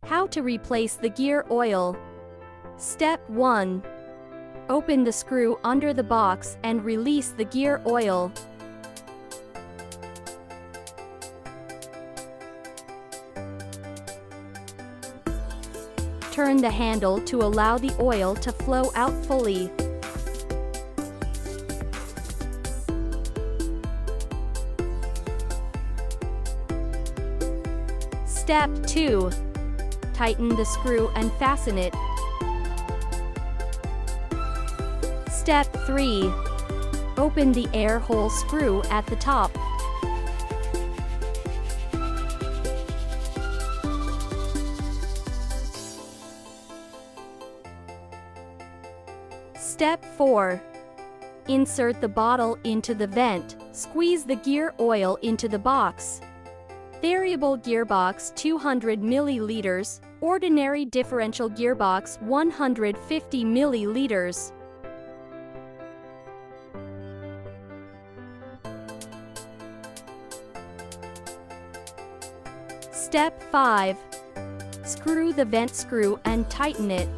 How to replace the gear oil. Step 1. Open the screw under the box and release the gear oil. Turn the handle to allow the oil to flow out fully. Step 2. Tighten the screw and fasten it. Step 3. Open the air hole screw at the top. Step 4. Insert the bottle into the vent. Squeeze the gear oil into the box. Variable gearbox 200 milliliters, ordinary differential gearbox 150 milliliters. Step 5. Screw the vent screw and tighten it.